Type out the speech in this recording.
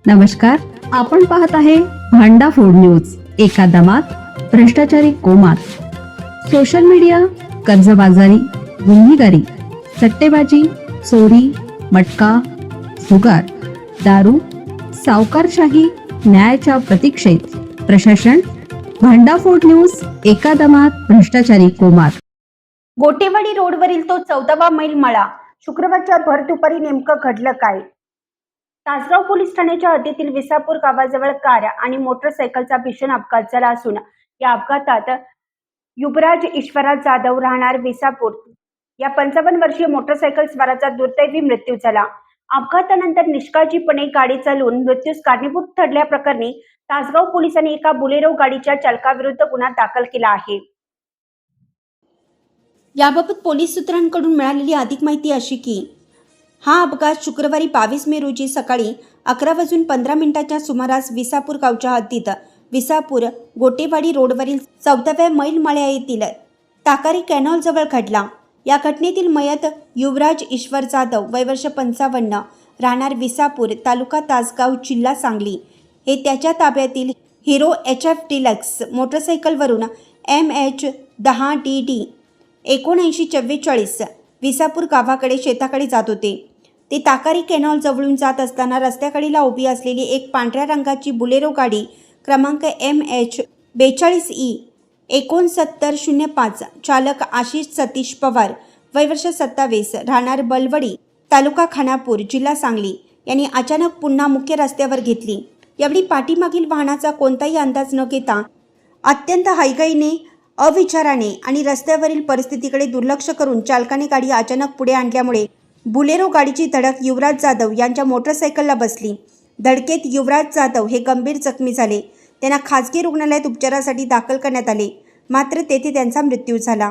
नमस्कार, आपण पाहत आहे भांडा फोड न्यूज. एका दमात भ्रष्टाचारी कोमात. सोशल मीडिया, कर्जबाजारी, गुन्हेगारी, सट्टेबाजी, चोरी, मटका, जुगार, दारू, सावकारशाही, न्यायाच्या प्रतीक्षेत प्रशासन. भांडाफोड न्यूज. एका दमात भ्रष्टाचारी कोमात. गोटेवाडी रोडवरील तो 14वा मैल मळा. शुक्रवारच्या भर दुपारी नेमकं घडलं काय? तासगाव पोलीस ठाण्याच्या हद्दीतील विसापूर गावाजवळ कार आणि मोटरसायकलचा भीषण अपघात झाला असून या अपघातात युवराज ईश्वरा जाधव राहणार विसापूर या 55 वर्षीय मोटरसायकल स्वाराचा दुर्दैवी मृत्यू झाला. अपघातानंतर निष्काळजीपणे गाडी चालवून मृत्यूस कारणीभूत ठरल्या प्रकरणी तासगाव पोलिसांनी एका बुलेरो गाडीच्या चालकाविरुद्ध गुन्हा दाखल केला आहे. याबाबत पोलीस सूत्रांकडून मिळालेली अधिक माहिती अशी की हा अपघात शुक्रवारी 22 मे रोजी सकाळी 11:15 सुमारास विसापूर गावच्या हद्दीत विसापूर गोटेवाडी रोडवरील 14व्या मैल मळ्या येथील टाकारी कॅनॉलजवळ घडला. या घटनेतील मयत युवराज ईश्वर जाधव वय वर्ष 55 राहणार विसापूर तालुका तासगाव जिल्हा सांगली हे त्याच्या ताब्यातील हिरो HF डिलक्स मोटरसायकलवरून MH10DD 7944 विसापूर गावाकडे शेताकडे जात होते. ते ताकारी कॅनॉल जवळून जात असताना रस्त्याकडेला उभी असलेली एक पांढऱ्या रंगाची बुलेरो गाडी क्रमांक MH42E 6905 चालक आशिष सतीश पवार वय वर्ष 27 राहणार बलवडी तालुका खानापूर जिल्हा सांगली यांनी अचानक पुन्हा मुख्य रस्त्यावर घेतली. यावेळी पाठीमागील वाहनाचा कोणताही अंदाज न घेता अत्यंत हयगईने अविचाराने आणि रस्त्यावरील परिस्थितीकडे दुर्लक्ष करून चालकाने गाडी अचानक पुढे आणल्यामुळे बुलेरो गाडीची धडक युवराज जाधव यांच्या मोटरसायकलला बसली. धडकेत युवराज जाधव हे गंभीर जखमी झाले. त्यांना खासगी रुग्णालयात उपचारासाठी दाखल करण्यात आले, मात्र तेथे त्यांचा मृत्यू झाला.